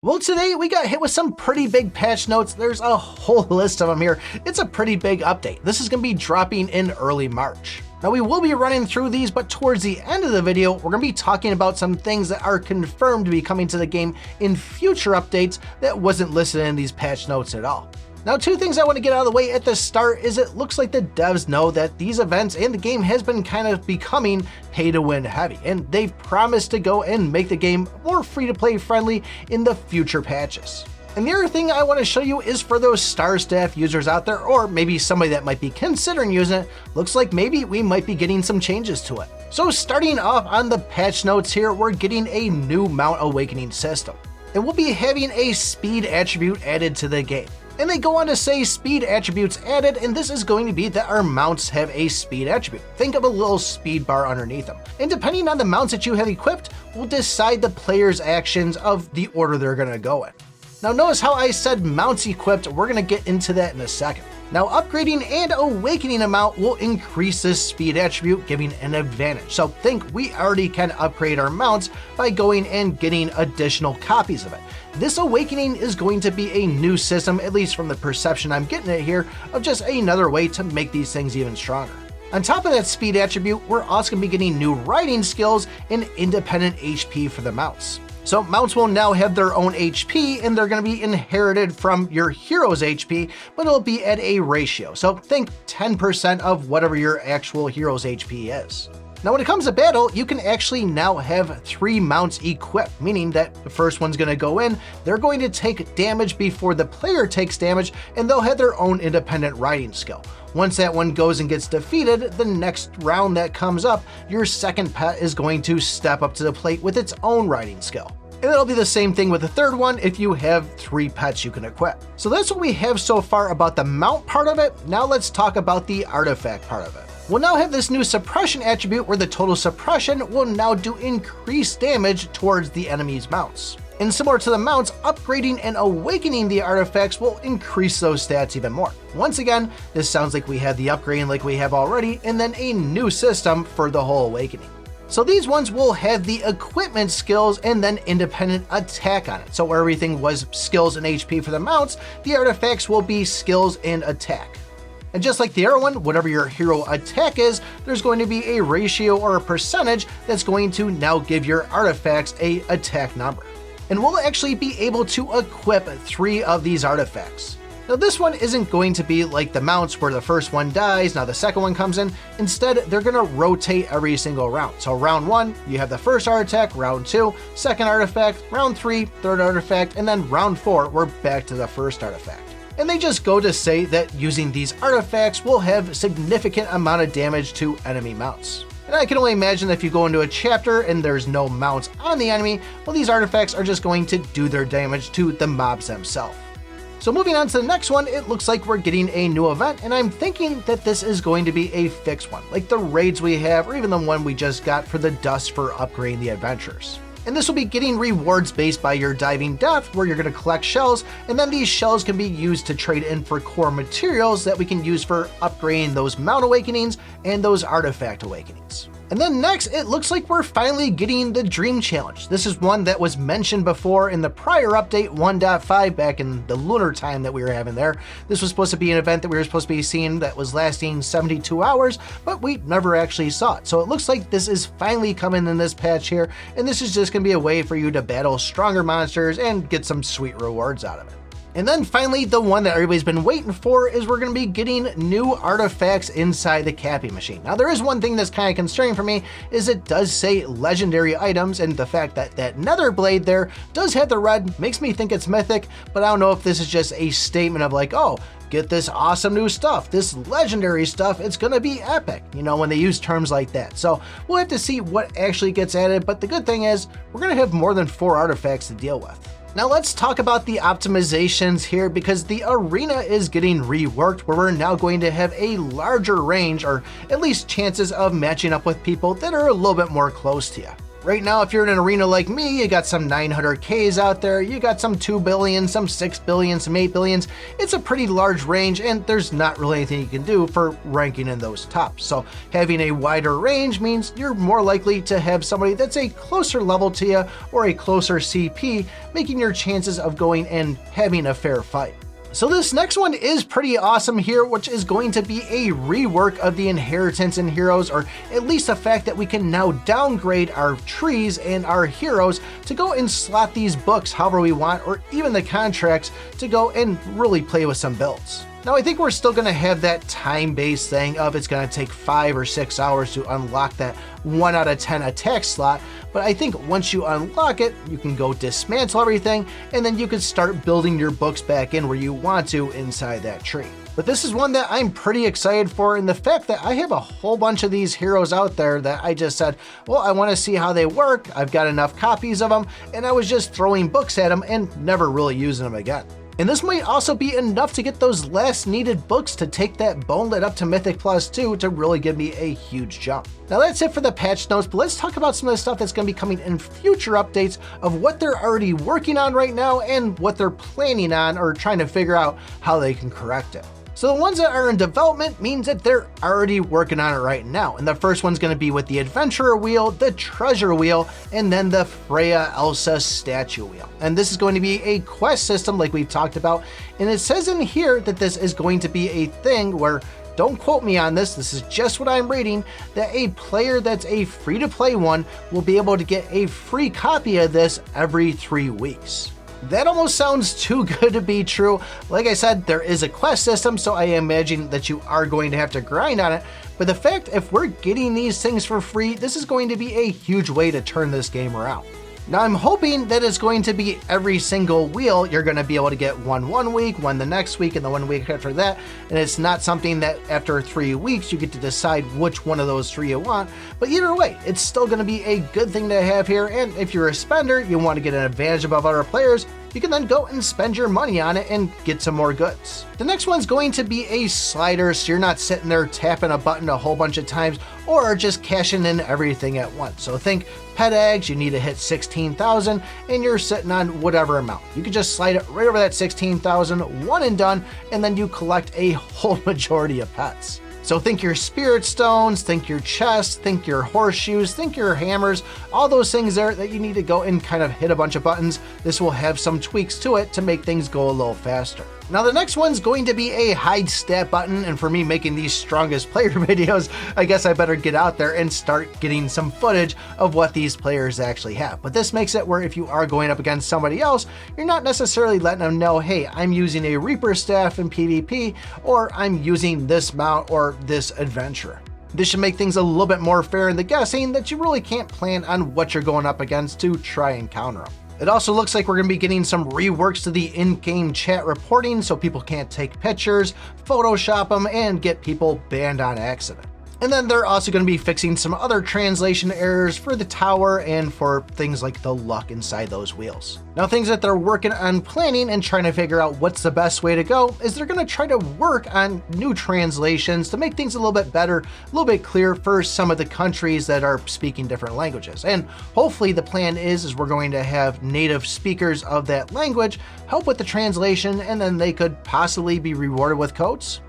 Well, today we got hit with some pretty big patch notes. There's a whole list of them here. It's a pretty big update. This is going to be dropping in early March. Now we will be running through these, but towards the end of the video, we're going to be talking about some things that are confirmed to be coming to the game in future updates that wasn't listed in these patch notes at all. Now, two things I want to get out of the way at the start is it looks like the devs know that these events and the game has been kind of becoming pay to win heavy, and they've promised to go and make the game more free to play friendly in the future patches. And the other thing I want to show you is for those Star Staff users out there, or maybe somebody that might be considering using it, looks like maybe we might be getting some changes to it. So starting off on the patch notes here, we're getting a new Mount Awakening system. And we'll be having a speed attribute added to the game. And they go on to say speed attributes added, and this is going to be that our mounts have a speed attribute. Think of a little speed bar underneath them. And depending on the mounts that you have equipped, will decide the player's actions of the order they're going to go in. Now notice how I said mounts equipped, we're going to get into that in a second. Now upgrading and awakening a mount will increase this speed attribute, giving an advantage. So think we already can upgrade our mounts by going and getting additional copies of it. This awakening is going to be a new system, at least from the perception I'm getting it here, of just another way to make these things even stronger. On top of that speed attribute, we're also going to be getting new riding skills and independent HP for the mounts. So mounts will now have their own HP, and they're going to be inherited from your hero's HP, but it'll be at a ratio. So think 10% of whatever your actual hero's HP is. Now when it comes to battle, you can actually now have 3 mounts equipped, meaning that the first one's going to go in, they're going to take damage before the player takes damage, and they'll have their own independent riding skill. Once that one goes and gets defeated, the next round that comes up, your second pet is going to step up to the plate with its own riding skill. And it'll be the same thing with the third one if you have 3 pets you can equip. So that's what we have so far about the mount part of it. Now let's talk about the artifact part of it. We'll now have this new suppression attribute where the total suppression will now do increased damage towards the enemy's mounts. And similar to the mounts, upgrading and awakening the artifacts will increase those stats even more. Once again, this sounds like we have the upgrading like we have already, and then a new system for the whole awakening. So these ones will have the equipment skills and then independent attack on it. So where everything was skills and HP for the mounts, the artifacts will be skills and attack. And just like the other one, whatever your hero attack is, there's going to be a ratio or a percentage that's going to now give your artifacts a attack number. And we'll actually be able to equip 3 of these artifacts. Now this one isn't going to be like the mounts where the first one dies, now the second one comes in. Instead, they're going to rotate every single round. So round 1, you have the first artifact, round 2, second artifact, round 3, third artifact, and then round 4, we're back to the first artifact. And they just go to say that using these artifacts will have significant amount of damage to enemy mounts. And I can only imagine if you go into a chapter and there's no mounts on the enemy, well, these artifacts are just going to do their damage to the mobs themselves. So moving on to the next one, it looks like we're getting a new event, and I'm thinking that this is going to be a fixed one, like the raids we have, or even the one we just got for the dust for upgrading the adventurers. And this will be getting rewards based by your diving depth, where you're going to collect shells, and then these shells can be used to trade in for core materials that we can use for upgrading those mount awakenings and those artifact awakenings. And then next, it looks like we're finally getting the Dream Challenge. This is one that was mentioned before in the prior update 1.5 back in the lunar time that we were having there. This was supposed to be an event that we were supposed to be seeing that was lasting 72 hours, but we never actually saw it. So it looks like this is finally coming in this patch here, and this is just going to be a way for you to battle stronger monsters and get some sweet rewards out of it. And then finally, the one that everybody's been waiting for is we're going to be getting new artifacts inside the Cappy machine. Now there is one thing that's kind of concerning for me, is it does say legendary items, and the fact that that nether blade there does have the red makes me think it's mythic, but I don't know if this is just a statement of like, oh, get this awesome new stuff, this legendary stuff, it's gonna be epic, you know, when they use terms like that. So we'll have to see what actually gets added, but the good thing is we're gonna have more than 4 artifacts to deal with. Now let's talk about the optimizations here, because the arena is getting reworked, where we're now going to have a larger range, or at least chances of matching up with people that are a little bit more close to you. Right now, if you're in an arena like me, you got some 900Ks out there, you got some 2 billion, some 6 billion, some 8 billions. It's a pretty large range, and there's not really anything you can do for ranking in those tops. So having a wider range means you're more likely to have somebody that's a closer level to you or a closer CP, making your chances of going and having a fair fight. So this next one is pretty awesome here, which is going to be a rework of the inheritance in heroes, or at least the fact that we can now downgrade our trees and our heroes to go and slot these books however we want, or even the contracts to go and really play with some builds. Now I think we're still going to have that time-based thing of it's going to take 5 or 6 hours to unlock that 1 out of 10 attack slot, but I think once you unlock it, you can go dismantle everything, and then you can start building your books back in where you want to inside that tree. But this is one that I'm pretty excited for, and the fact that I have a whole bunch of these heroes out there that I just said, well, I want to see how they work, I've got enough copies of them, and I was just throwing books at them and never really using them again. And this might also be enough to get those last needed books to take that Bonelet up to Mythic Plus 2 to really give me a huge jump. Now that's it for the patch notes, but let's talk about some of the stuff that's going to be coming in future updates of what they're already working on right now and what they're planning on or trying to figure out how they can correct it. So the ones that are in development means that they're already working on it right now. And the first one's going to be with the Adventurer Wheel, the Treasure Wheel, and then the Freya Elsa Statue Wheel. And this is going to be a quest system like we've talked about. And it says in here that this is going to be a thing where, don't quote me on this, this is just what I'm reading, that a player that's a free-to-play one will be able to get a free copy of this every 3 weeks. That almost sounds too good to be true. Like I said, there is a quest system, so I imagine that you are going to have to grind on it. But the fact, if we're getting these things for free, this is going to be a huge way to turn this game around. Now I'm hoping that it's going to be every single wheel you're going to be able to get one week, one the next week, and the 1 week after that. And it's not something that after 3 weeks you get to decide which one of those 3 you want. But either way, it's still going to be a good thing to have here. And if you're a spender, you want to get an advantage above other players, you can then go and spend your money on it and get some more goods. The next one's going to be a slider, so you're not sitting there tapping a button a whole bunch of times or just cashing in everything at once. So think pet eggs, you need to hit 16,000 and you're sitting on whatever amount. You can just slide it right over that 16,000, one and done, and then you collect a whole majority of pets. So think your spirit stones, think your chests, think your horseshoes, think your hammers, all those things there that you need to go and kind of hit a bunch of buttons. This will have some tweaks to it to make things go a little faster. Now the next one's going to be a hide stat button, and for me making these strongest player videos, I guess I better get out there and start getting some footage of what these players actually have. But this makes it where if you are going up against somebody else, you're not necessarily letting them know, hey, I'm using a Reaper staff in PvP, or I'm using this mount or this adventurer. This should make things a little bit more fair in the guessing that you really can't plan on what you're going up against to try and counter them. It also looks like we're going to be getting some reworks to the in-game chat reporting so people can't take pictures, Photoshop them, and get people banned on accident. And then they're also going to be fixing some other translation errors for the tower and for things like the luck inside those wheels. Now, things that they're working on planning and trying to figure out what's the best way to go is they're going to try to work on new translations to make things a little bit better, a little bit clearer for some of the countries that are speaking different languages. And hopefully the plan is we're going to have native speakers of that language help with the translation, and then they could possibly be rewarded with codes.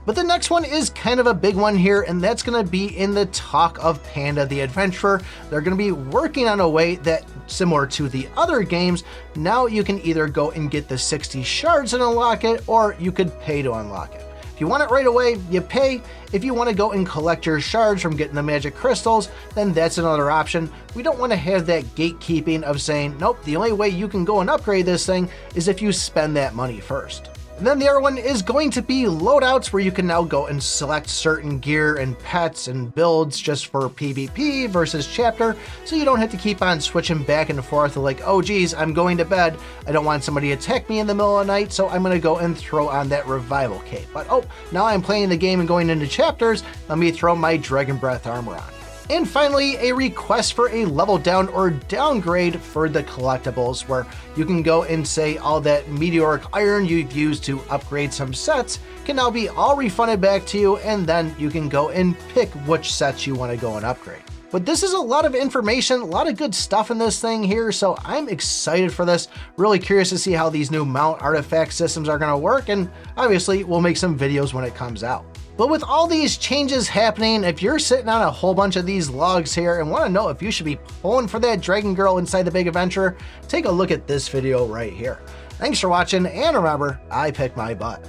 But the next one is kind of a big one here, and that's going to be in the talk of Panda the Adventurer. They're going to be working on a way that, similar to the other games, now you can either go and get the 60 shards and unlock it, or you could pay to unlock it. If you want it right away, you pay. If you want to go and collect your shards from getting the magic crystals, then that's another option. We don't want to have that gatekeeping of saying, nope, the only way you can go and upgrade this thing is if you spend that money first. And then the other one is going to be loadouts, where you can now go and select certain gear and pets and builds just for PvP versus chapter, so you don't have to keep on switching back and forth of like, oh geez, I'm going to bed, I don't want somebody to attack me in the middle of the night, so I'm going to go and throw on that revival cape. But oh, now I'm playing the game and going into chapters, let me throw my Dragon Breath armor on. And finally, a request for a level down or downgrade for the collectibles, where you can go and say all that meteoric iron you've used to upgrade some sets can now be all refunded back to you, and then you can go and pick which sets you want to go and upgrade. But this is a lot of information, a lot of good stuff in this thing here, so I'm excited for this. Really curious to see how these new mount artifact systems are going to work, and obviously we'll make some videos when it comes out. But with all these changes happening, if you're sitting on a whole bunch of these logs here and want to know if you should be pulling for that dragon girl inside the big adventure, take a look at this video right here. Thanks for watching, and remember, I pick my butt.